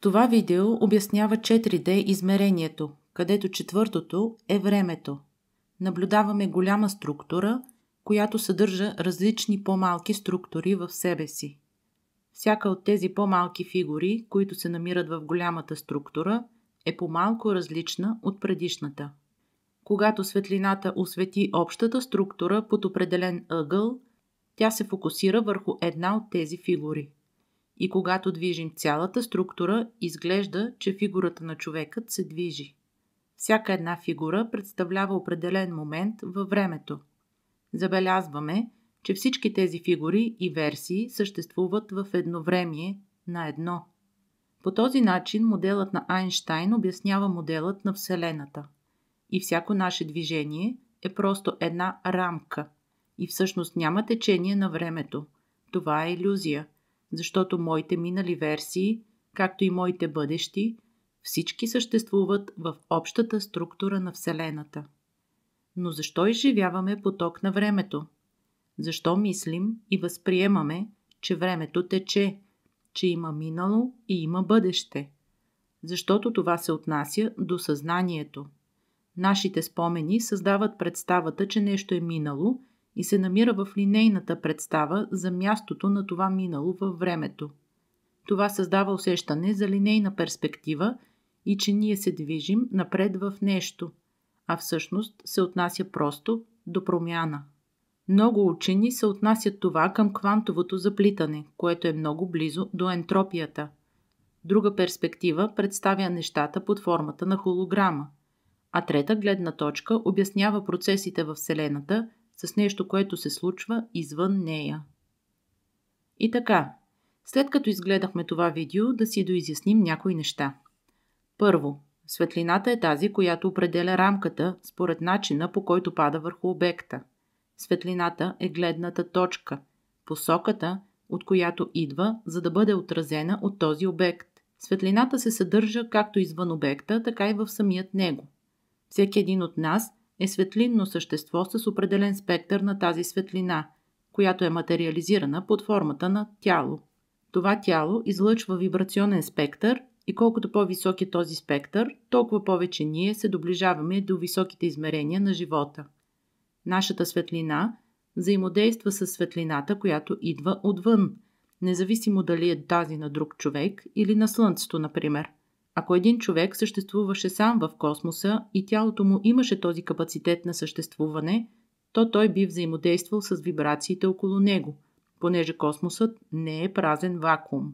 Това видео обяснява 4D измерението, където четвъртото е времето. Наблюдаваме голяма структура, която съдържа различни по-малки структури в себе си. Всяка от тези по-малки фигури, които се намират в голямата структура, е по-малко различна от предишната. Когато светлината освети общата структура под определен ъгъл, тя се фокусира върху една от тези фигури. И когато движим цялата структура, изглежда, че фигурата на човекът се движи. Всяка една фигура представлява определен момент във времето. Забелязваме, че всички тези фигури и версии съществуват в едновремие на едно. По този начин моделът на Айнщайн обяснява моделът на Вселената. И всяко наше движение е просто една рамка. И всъщност няма течение на времето. Това е илюзия, защото моите минали версии, както и моите бъдещи, всички съществуват в общата структура на Вселената. Но защо изживяваме поток на времето? Защо мислим и възприемаме, че времето тече, че има минало и има бъдеще? Защото това се отнася до съзнанието. Нашите спомени създават представата, че нещо е минало и се намира в линейната представа за мястото на това минало във времето. Това създава усещане за линейна перспектива и че ние се движим напред в нещо, а всъщност се отнася просто до промяна. Много учени се отнасят това към квантовото заплитане, което е много близо до ентропията. Друга перспектива представя нещата под формата на холограма, а трета гледна точка обяснява процесите във Вселената с нещо, което се случва извън нея. И така, след като изгледахме това видео, да си доизясним някои неща. Първо, светлината е тази, която определя рамката според начина, по който пада върху обекта. Светлината е гледната точка, посоката, от която идва, за да бъде отразена от този обект. Светлината се съдържа както извън обекта, така и в самият него. Всеки един от нас е светлинно същество с определен спектър на тази светлина, която е материализирана под формата на тяло. Това тяло излъчва вибрационен спектър и колкото по-висок е този спектър, толкова повече ние се доближаваме до високите измерения на живота. Нашата светлина взаимодейства с светлината, която идва отвън, независимо дали е тази на друг човек или на Слънцето, например. Ако един човек съществуваше сам в космоса и тялото му имаше този капацитет на съществуване, то той би взаимодействал с вибрациите около него, понеже космосът не е празен вакуум.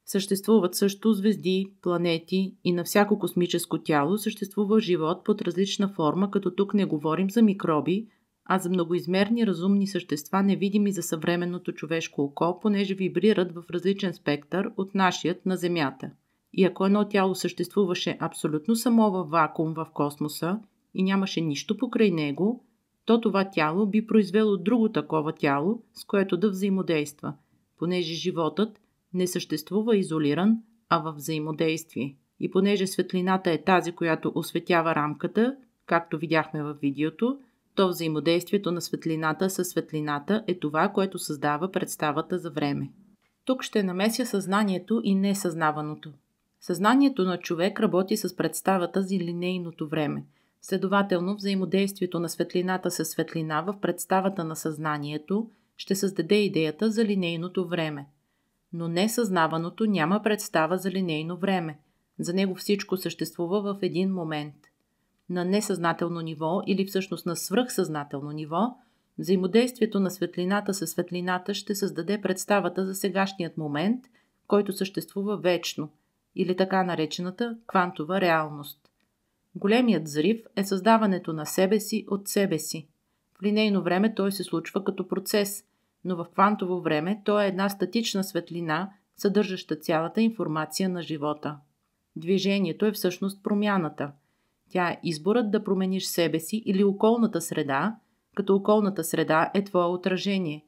Съществуват също звезди, планети и на всяко космическо тяло съществува живот под различна форма, като тук не говорим за микроби, а за многоизмерни разумни същества, невидими за съвременното човешко око, понеже вибрират в различен спектър от нашият на Земята. И ако едно тяло съществуваше абсолютно само във вакуум в космоса и нямаше нищо покрай него, то това тяло би произвело друго такова тяло, с което да взаимодейства, понеже животът не съществува изолиран, а във взаимодействие. И понеже светлината е тази, която осветява рамката, както видяхме във видеото, то взаимодействието на светлината със светлината е това, което създава представата за време. Тук ще намеся съзнанието и несъзнаваното. Съзнанието на човек работи с представата за линейното време. Следователно, взаимодействието на светлината със светлина в представата на съзнанието ще създаде идеята за линейното време. Но несъзнаваното няма представа за линейно време. За него всичко съществува в един момент. На несъзнателно ниво или всъщност на свръхсъзнателно ниво, взаимодействието на светлината със светлината ще създаде представата за сегашният момент, който съществува вечно, или така наречената квантова реалност. Големият взрив е създаването на себе си от себе си. В линейно време той се случва като процес, но в квантово време той е една статична светлина, съдържаща цялата информация на живота. Движението е всъщност промяната. Тя е изборът да промениш себе си или околната среда, като околната среда е твое отражение.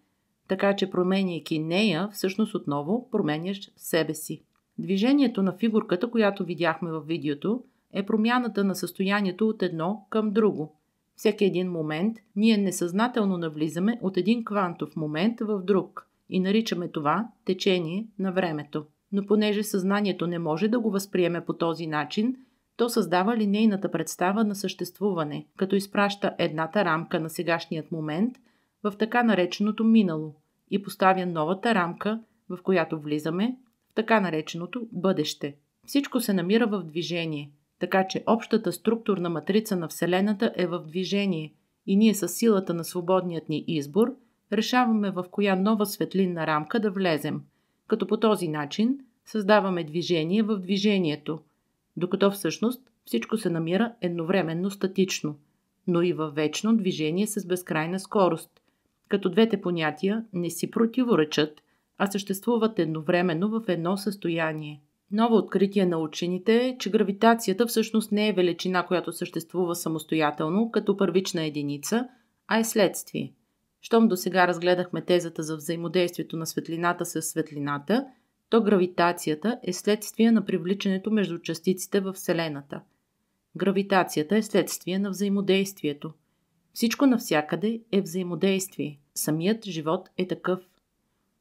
Така че променяйки нея, всъщност отново променяш себе си. Движението на фигурката, която видяхме във видеото, е промяната на състоянието от едно към друго. Всеки един момент ние несъзнателно навлизаме от един квантов момент в друг и наричаме това течение на времето. но понеже съзнанието не може да го възприеме по този начин, то създава линейната представа на съществуване, като изпраща едната рамка на сегашният момент в така нареченото минало и поставя новата рамка, в която влизаме, в така нареченото бъдеще. Всичко се намира в движение, така че общата структурна матрица на Вселената е в движение и ние със силата на свободният ни избор решаваме в коя нова светлинна рамка да влезем, като по този начин създаваме движение в движението, докато всъщност всичко се намира едновременно статично, но и във вечно движение с безкрайна скорост, като двете понятия не си противоречат, а съществуват едновременно в едно състояние. Ново откритие на учените е, че гравитацията всъщност не е величина, която съществува самостоятелно като първична единица, а е следствие. Щом до сега разгледахме тезата за взаимодействието на светлината с светлината, то гравитацията е следствие на привличането между частиците във Вселената. Гравитацията е следствие на взаимодействието. Всичко навсякъде е взаимодействие. Самият живот е такъв.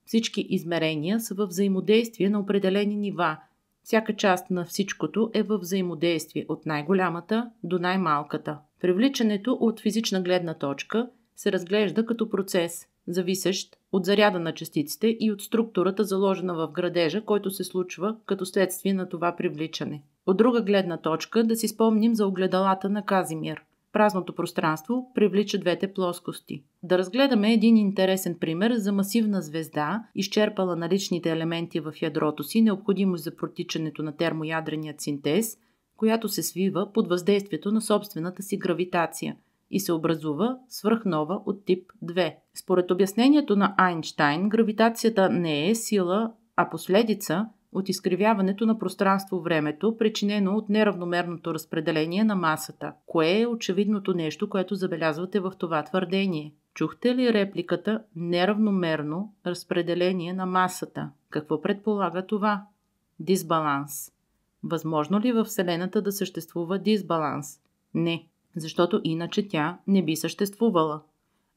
Всички измерения са във взаимодействие на определени нива. Всяка част на всичкото е във взаимодействие от най-голямата до най-малката. Привличането от физична гледна точка се разглежда като процес, зависещ от заряда на частиците и от структурата, заложена в градежа, който се случва като следствие на това привличане. От друга гледна точка да си спомним за огледалата на Казимир. Празното пространство привлича двете плоскости. Да разгледаме един интересен пример за масивна звезда, изчерпала наличните елементи в ядрото си, необходимо за протичането на термоядреният синтез, която се свива под въздействието на собствената си гравитация и се образува свръхнова от тип 2. Според обяснението на Айнщайн, гравитацията не е сила, а последица от изкривяването на пространство-времето, причинено от неравномерното разпределение на масата. Кое е очевидното нещо, което забелязвате в това твърдение? Чухте ли репликата неравномерно разпределение на масата? Какво предполага това? Дисбаланс. Възможно ли във Вселената да съществува дисбаланс? Не, защото иначе тя не би съществувала.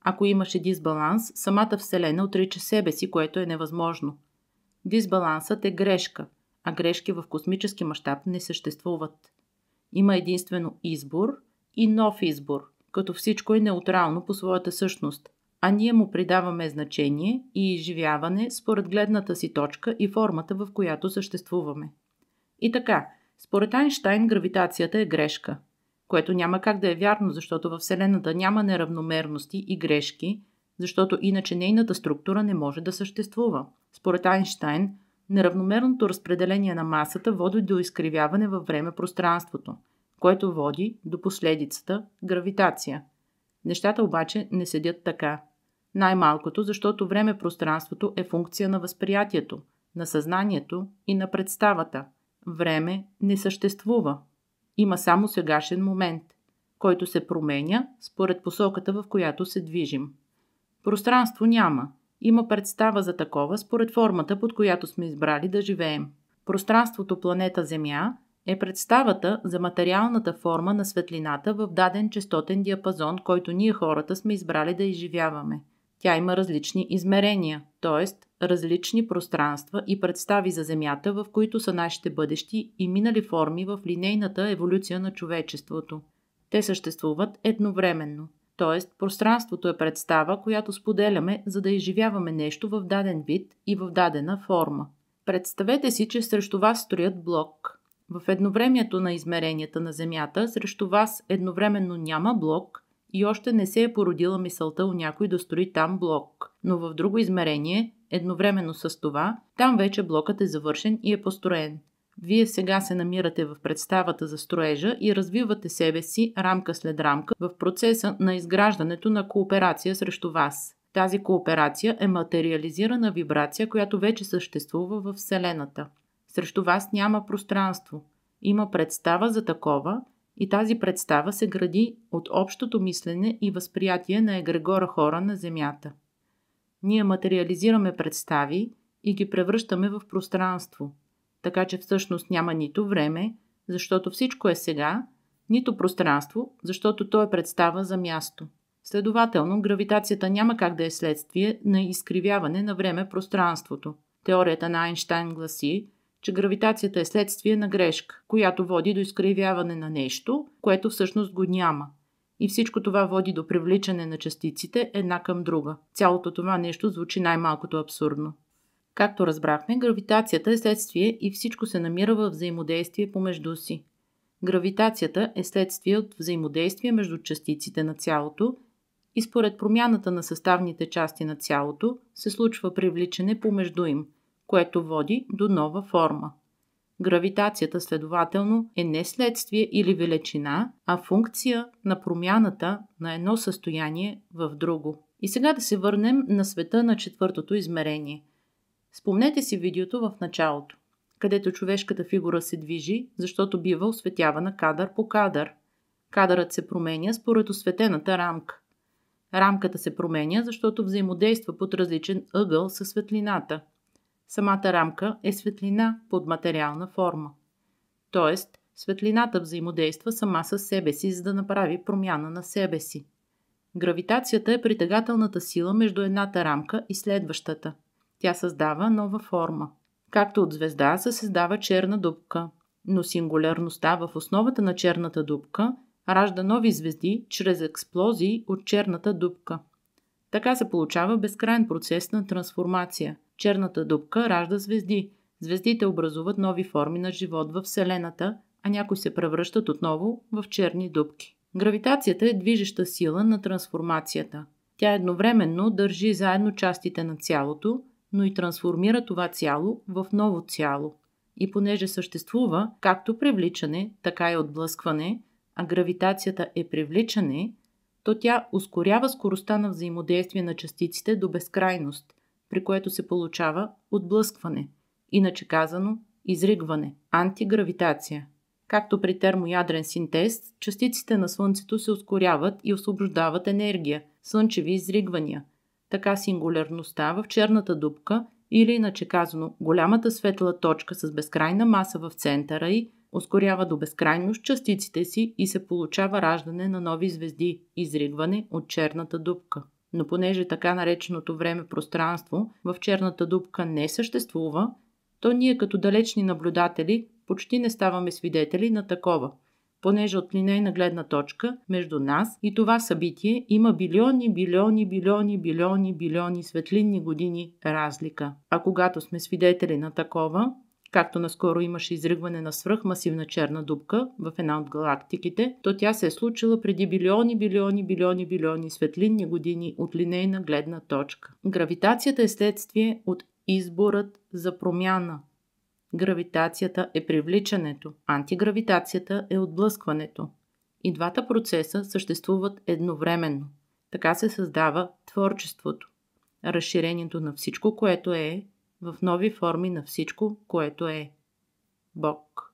Ако имаше дисбаланс, самата Вселена отрича себе си, което е невъзможно. Дисбалансът е грешка, а грешки в космически мащаб не съществуват. Има единствено избор и нов избор, като всичко е неутрално по своята същност, а ние му придаваме значение и изживяване според гледната си точка и формата, в която съществуваме. И така, според Айнщайн гравитацията е грешка, което няма как да е вярно, защото във Вселената няма неравномерности и грешки, защото иначе нейната структура не може да съществува. Според Айнщайн, неравномерното разпределение на масата води до изкривяване във време-пространството, което води до последицата гравитация. Нещата обаче не седят така. Най-малкото, защото време-пространството е функция на възприятието, на съзнанието и на представата. Време не съществува. Има само сегашен момент, който се променя според посоката, в която се движим. Пространство няма. Има представа за такова според формата, под която сме избрали да живеем. Пространството планета Земя е представата за материалната форма на светлината в даден честотен диапазон, който ние хората сме избрали да изживяваме. Тя има различни измерения, т.е. различни пространства и представи за Земята, в които са нашите бъдещи и минали форми в линейната еволюция на човечеството. Те съществуват едновременно. Т.е. пространството е представа, която споделяме, за да изживяваме нещо в даден вид и в дадена форма. Представете си, че срещу вас строят блок. В едновремието на измеренията на Земята срещу вас едновременно няма блок и още не се е породила мисълта у някой да строи там блок. Но в друго измерение, едновременно с това, там вече блокът е завършен и е построен. Вие сега се намирате в представата за строежа и развивате себе си рамка след рамка в процеса на изграждането на кооперация срещу вас. Тази кооперация е материализирана вибрация, която вече съществува в Вселената. Срещу вас няма пространство. Има представа за такова и тази представа се гради от общото мислене и възприятие на егрегора хора на Земята. Ние материализираме представи и ги превръщаме в пространство. Така че всъщност няма нито време, защото всичко е сега, нито пространство, защото то е представа за място. Следователно, гравитацията няма как да е следствие на изкривяване на време-пространството. Теорията на Айнщайн гласи, че гравитацията е следствие на грешка, която води до изкривяване на нещо, което всъщност го няма. И всичко това води до привличане на частиците една към друга. Цялото това нещо звучи най-малкото абсурдно. Както разбрахме, гравитацията е следствие и всичко се намира във взаимодействие помежду си. Гравитацията е следствие от взаимодействие между частиците на цялото и според промяната на съставните части на цялото се случва привличане помежду им, което води до нова форма. Гравитацията, следователно, е не следствие или величина, а функция на промяната на едно състояние в друго. И сега да се върнем на света на четвъртото измерение. Спомнете си видеото в началото, където човешката фигура се движи, защото бива осветявана кадър по кадър. Кадърът се променя според осветената рамка. Рамката се променя, защото взаимодейства под различен ъгъл със светлината. Самата рамка е светлина под материална форма. Тоест, светлината взаимодейства сама с себе си, за да направи промяна на себе си. Гравитацията е притегателната сила между едната рамка и следващата. Тя създава нова форма. Както от звезда се създава черна дупка, но сингулярността в основата на черната дупка ражда нови звезди чрез експлозии от черната дупка. Така се получава безкрайен процес на трансформация. Черната дупка ражда звезди. Звездите образуват нови форми на живот във Вселената, а някои се превръщат отново в черни дупки. Гравитацията е движеща сила на трансформацията. Тя едновременно държи заедно частите на цялото, но и трансформира това цяло в ново цяло. И понеже съществува както привличане, така и отблъскване, а гравитацията е привличане, то тя ускорява скоростта на взаимодействие на частиците до безкрайност, при което се получава отблъскване, иначе казано изригване, антигравитация. Както при термоядрен синтез, частиците на Слънцето се ускоряват и освобождават енергия, слънчеви изригвания. Така сингулярността в черната дупка, или иначе казано голямата светла точка с безкрайна маса в центъра й, ускорява до безкрайност частиците си и се получава раждане на нови звезди, изригване от черната дупка. Но понеже така нареченото време-пространство в черната дупка не съществува, то ние като далечни наблюдатели почти не ставаме свидетели на такова, понеже от линейна гледна точка между нас и това събитие има билиони светлинни години разлика. А когато сме свидетели на такова, както наскоро имаше изригване на свръхмасивна черна дупка в една от галактиките, то тя се е случила преди билиони светлинни години от линейна гледна точка. Гравитацията е следствие от изборът за промяна. Гравитацията е привличането, антигравитацията е отблъскването. И двата процеса съществуват едновременно. Така се създава творчеството, разширението на всичко, което е, в нови форми на всичко, което е. Бог.